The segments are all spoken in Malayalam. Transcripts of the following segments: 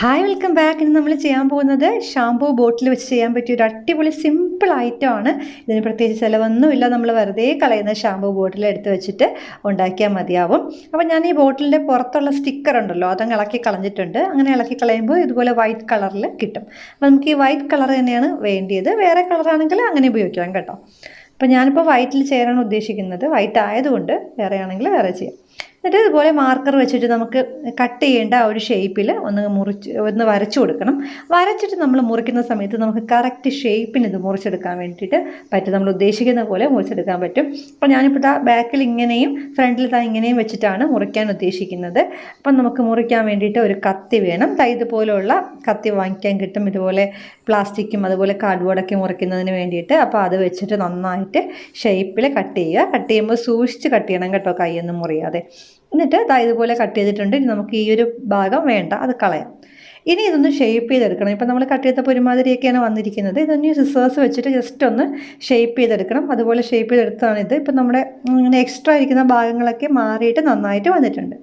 Hi welcome back. ഇന്ന് നമ്മൾ ചെയ്യാൻ പോകുന്നത് ഷാംപൂ ബോട്ടിൽ വെച്ച് ചെയ്യാൻ പറ്റിയ ഒരു അടിപൊളി സിമ്പിൾ ഐറ്റമാണ്. ഇതിന് പ്രത്യേകിച്ച് ചിലവൊന്നുമില്ല. നമ്മൾ വെറുതെ കളയുന്ന ഷാംപൂ ബോട്ടിൽ എടുത്ത് വെച്ചിട്ട് ഉണ്ടാക്കിയാൽ മതിയാവും. അപ്പോൾ ഞാൻ ഈ ബോട്ടിലിൻ്റെ പുറത്തുള്ള സ്റ്റിക്കർ ഉണ്ടല്ലോ, അതങ്ങ് ഇളക്കി കളഞ്ഞിട്ടുണ്ട്. അങ്ങനെ ഇളക്കി കളയുമ്പോൾ ഇതുപോലെ വൈറ്റ് കളറിൽ കിട്ടും. അപ്പോൾ നമുക്ക് ഈ വൈറ്റ് കളർ തന്നെയാണ് വേണ്ടിയത്. വേറെ കളറാണെങ്കിൽ അങ്ങനെ ഉപയോഗിക്കാം കേട്ടോ. അപ്പോൾ ഞാനിപ്പോൾ വൈറ്റിൽ ചെയ്യാനാണ് ഉദ്ദേശിക്കുന്നത്. വൈറ്റ് ആയതുകൊണ്ട് വേറെ ആണെങ്കിൽ വേറെ ചെയ്യാം. എന്നിട്ട് ഇതുപോലെ മാർക്കർ വെച്ചിട്ട് നമുക്ക് കട്ട് ചെയ്യേണ്ട ആ ഒരു ഷേപ്പിൽ ഒന്ന് വരച്ചു കൊടുക്കണം. വരച്ചിട്ട് നമ്മൾ മുറിക്കുന്ന സമയത്ത് നമുക്ക് കറക്റ്റ് ഷേപ്പിന് ഇത് മുറിച്ചെടുക്കാൻ വേണ്ടിയിട്ട് പറ്റും. നമ്മൾ ഉദ്ദേശിക്കുന്ന പോലെ മുറിച്ചെടുക്കാൻ പറ്റും. അപ്പോൾ ഞാനിപ്പോൾ ബാക്കിൽ ഇങ്ങനെയും ഫ്രണ്ടിൽ ഇങ്ങനെയും വെച്ചിട്ടാണ് മുറിക്കാൻ ഉദ്ദേശിക്കുന്നത്. അപ്പം നമുക്ക് മുറിക്കാൻ വേണ്ടിയിട്ട് ഒരു കത്തി വേണം. ഇതുപോലെയുള്ള കത്തി വാങ്ങിക്കാൻ കിട്ടും. ഇതുപോലെ പ്ലാസ്റ്റിക്കും അതുപോലെ കാർഡ്ബോർഡൊക്കെ മുറിക്കുന്നതിന് വേണ്ടിയിട്ട്. അപ്പോൾ അത് വെച്ചിട്ട് നന്നായിട്ട് ഷേപ്പിൽ കട്ട് ചെയ്യുക. കട്ട് ചെയ്യുമ്പോൾ സൂക്ഷിച്ച് കട്ട് ചെയ്യണം കേട്ടോ, കൈയൊന്നും മുറിയാതെ. എന്നിട്ട് ഇതുപോലെ കട്ട് ചെയ്തിട്ടുണ്ട്. ഇനി നമുക്ക് ഈ ഒരു ഭാഗം വേണ്ട, അത് കളയാം. ഇനി ഇതൊന്ന് ഷേപ്പ് ചെയ്തെടുക്കണം. ഇപ്പം നമ്മൾ കട്ട് ചെയ്തപ്പോൾ ഒരുമാതിരിയൊക്കെയാണ് വന്നിരിക്കുന്നത്. ഇതൊന്ന് സിസേഴ്സ് വെച്ചിട്ട് ജസ്റ്റ് ഒന്ന് ഷേപ്പ് ചെയ്തെടുക്കണം. അതുപോലെ ഷേപ്പ് ചെയ്തെടുത്താണിത്. ഇപ്പം നമ്മുടെ ഇങ്ങനെ എക്സ്ട്രാ ഇരിക്കുന്ന ഭാഗങ്ങളൊക്കെ മാറിയിട്ട് നന്നായിട്ട് വന്നിട്ടുണ്ട്.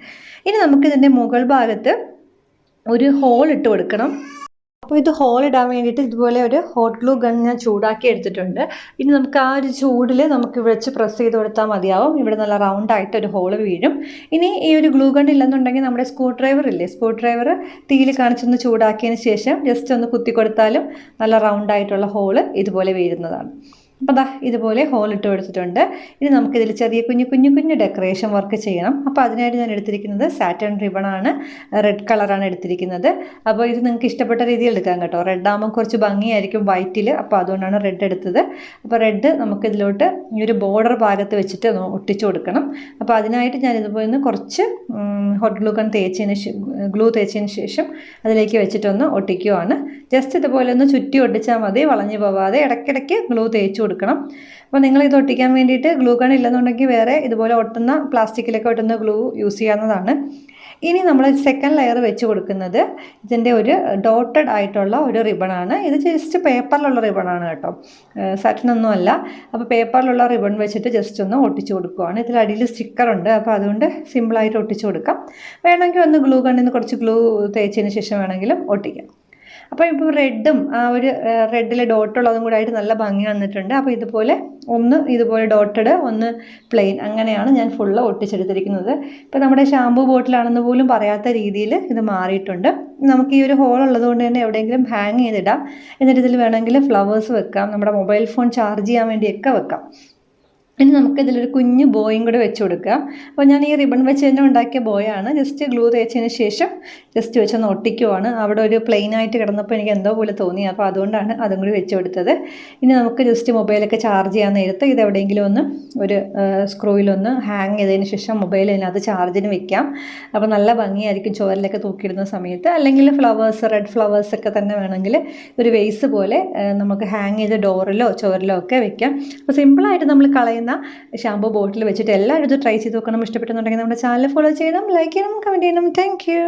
ഇനി നമുക്കിതിൻ്റെ മുകൾ ഭാഗത്ത് ഒരു ഹോൾ ഇട്ട് കൊടുക്കണം. അപ്പോൾ ഇത് ഹോൾ ഇടാൻ വേണ്ടിയിട്ട് ഇതുപോലെ ഒരു ഹോട്ട് ഗ്ലൂ ഗൺ ഞാൻ ചൂടാക്കി എടുത്തിട്ടുണ്ട്. ഇനി നമുക്ക് ആ ഒരു ചൂടിൽ നമുക്ക് വെച്ച് പ്രസ് ചെയ്ത് കൊടുത്താൽ മതിയാവും. ഇവിടെ നല്ല റൗണ്ടായിട്ട് ഒരു ഹോൾ വീഴും. ഇനി ഈ ഒരു ഗ്ലൂ ഗൺ ഇല്ലെന്നുണ്ടെങ്കിൽ നമ്മുടെ സ്ക്രൂ ഡ്രൈവർ ഇല്ലേ, സ്ക്രൂ ഡ്രൈവർ തീയിൽ കാണിച്ചൊന്ന് ചൂടാക്കിയതിന് ശേഷം ജസ്റ്റ് ഒന്ന് കുത്തി കൊടുത്താലും നല്ല റൗണ്ടായിട്ടുള്ള ഹോള് ഇതുപോലെ വീഴുന്നതാണ്. അപ്പോൾ ഇതുപോലെ ഹോൾ ഇട്ട് കൊടുത്തിട്ടുണ്ട്. ഇനി നമുക്കിതിൽ ചെറിയ കുഞ്ഞു ഡെക്കറേഷൻ വർക്ക് ചെയ്യണം. അപ്പോൾ അതിനായിട്ട് ഞാൻ എടുത്തിരിക്കുന്നത് സാറ്റൻ റിബണാണ്. റെഡ് കളറാണ് എടുത്തിരിക്കുന്നത്. അപ്പോൾ ഇത് നിങ്ങൾക്ക് ഇഷ്ടപ്പെട്ട രീതിയിൽ എടുക്കാം കേട്ടോ. റെഡ് ആകുമ്പോൾ കുറച്ച് ഭംഗിയായിരിക്കും വൈറ്റിൽ. അപ്പോൾ അതുകൊണ്ടാണ് റെഡ് എടുത്തത്. അപ്പോൾ റെഡ് നമുക്കിതിലോട്ട് ഈ ഒരു ബോർഡർ ഭാഗത്ത് വെച്ചിട്ട് ഒട്ടിച്ചു കൊടുക്കണം. അപ്പോൾ അതിനായിട്ട് ഞാൻ ഇതുപോലെ കുറച്ച് ഹോട്ട് ഗ്ലൂ ഗൺ ഗ്ലൂ തേച്ചതിന് ശേഷം അതിലേക്ക് വെച്ചിട്ടൊന്ന് ഒട്ടിക്കുവാണ്. ജസ്റ്റ് ഇതുപോലെ ഒന്ന് ചുറ്റി ഒട്ടിച്ചാൽ മതി, വളഞ്ഞു പോവാതെ. ഇടയ്ക്കിടയ്ക്ക് ഗ്ലൂ തേച്ച് കൊടുക്കണം. അപ്പോൾ നിങ്ങൾ ഇത് ഒട്ടിക്കാൻ വേണ്ടിയിട്ട് ഗ്ലൂ ഗൺ ഇല്ലെന്നുണ്ടെങ്കിൽ വേറെ ഇതുപോലെ ഒട്ടുന്ന പ്ലാസ്റ്റിക്കിലൊക്കെ ഒട്ടുന്ന ഗ്ലൂ യൂസ് ചെയ്യാവുന്നതാണ്. ഇനി നമ്മൾ സെക്കൻഡ് ലെയർ വെച്ച് കൊടുക്കുന്നത് ഇതിൻ്റെ ഒരു ഡോട്ടഡ് ആയിട്ടുള്ള ഒരു റിബണാണ്. ഇത് ജസ്റ്റ് പേപ്പറിലുള്ള റിബണാണ് കേട്ടോ, സാറ്റിനൊന്നും അല്ല. അപ്പോൾ പേപ്പറിലുള്ള റിബൺ വെച്ചിട്ട് ജസ്റ്റ് ഒന്ന് ഒട്ടിച്ചു കൊടുക്കുകയാണ്. ഇതിൽ അടിയിൽ സ്റ്റിക്കറുണ്ട്. അപ്പോൾ അതുകൊണ്ട് സിമ്പിളായിട്ട് ഒട്ടിച്ചു കൊടുക്കാം. വേണമെങ്കിൽ ഒന്ന് ഗ്ലൂ ഗണ്ണിൽ നിന്ന് കുറച്ച് ഗ്ലൂ തേച്ചതിന് ശേഷം വേണമെങ്കിലും ഒട്ടിക്കാം. അപ്പോൾ ഇപ്പോൾ റെഡും ആ ഒരു റെഡിൽ ഡോട്ടുള്ളതും കൂടെ ആയിട്ട് നല്ല ഭംഗി വന്നിട്ടുണ്ട്. അപ്പോൾ ഇതുപോലെ ഡോട്ടഡ് ഒന്ന് പ്ലെയിൻ, അങ്ങനെയാണ് ഞാൻ ഫുള്ള് ഒട്ടിച്ചെടുത്തിരിക്കുന്നത്. ഇപ്പോൾ നമ്മുടെ ഷാംപൂ ബോട്ടിലാണെന്ന് പോലും പറയാത്ത രീതിയിൽ ഇത് മാറിയിട്ടുണ്ട്. നമുക്ക് ഈ ഒരു ഹോൾ ഉള്ളതുകൊണ്ട് തന്നെ എവിടെയെങ്കിലും ഹാങ് ചെയ്തിടാം. എന്നിട്ട് ഇതിൽ വേണമെങ്കിൽ ഫ്ലവേഴ്സ് വെക്കാം, നമ്മുടെ മൊബൈൽ ഫോൺ ചാർജ് ചെയ്യാൻ വേണ്ടിയൊക്കെ വെക്കാം. ഇനി നമുക്കിതിലൊരു കുഞ്ഞു ബോയും കൂടെ വെച്ച് കൊടുക്കാം. അപ്പോൾ ഞാൻ ഈ റിബൺ വെച്ച് തന്നെ ഉണ്ടാക്കിയ ബോയാണ്. ജസ്റ്റ് ഗ്ലൂ തേച്ചതിന് ശേഷം ജസ്റ്റ് വെച്ചൊന്ന് ഒട്ടിക്കുവാണ്. അവിടെ ഒരു പ്ലെയിൻ ആയിട്ട് കിടന്നപ്പോൾ എനിക്ക് എന്തോ പോലെ തോന്നി. അപ്പോൾ അതുകൊണ്ടാണ് അതും കൂടി വെച്ച് കൊടുത്തത്. ഇനി നമുക്ക് ജസ്റ്റ് മൊബൈലൊക്കെ ചാർജ് ചെയ്യാൻ നേരത്ത് ഇത് എവിടെയെങ്കിലും ഒന്ന് ഒരു സ്ക്രൂയിലൊന്ന് ഹാങ് ചെയ്തതിന് ശേഷം മൊബൈൽ അതിനകത്ത് ചാർജിന് വെക്കാം. അപ്പോൾ നല്ല ഭംഗിയായിരിക്കും ചോരലൊക്കെ തൂക്കിയിടുന്ന സമയത്ത്. അല്ലെങ്കിൽ റെഡ് ഫ്ലവേഴ്സൊക്കെ തന്നെ വേണമെങ്കിൽ ഒരു വെയ്സ് പോലെ നമുക്ക് ഹാങ് ചെയ്ത് ഡോറിലോ ചോരിലോ ഒക്കെ വെക്കാം. അപ്പോൾ സിമ്പിളായിട്ട് നമ്മൾ കളയുന്ന ഷാംപൂ ബോട്ടിൽ വെച്ചിട്ട് എല്ലാവരും ഇത് ട്രൈ ചെയ്ത് നോക്കണം. ഇഷ്ടപ്പെട്ടെന്നുണ്ടെങ്കിൽ നമ്മുടെ ചാനൽ ഫോളോ ചെയ്യണം, ലൈക്ക് ചെയ്യണം, കമൻറ്റ് ചെയ്യണം. Thank you.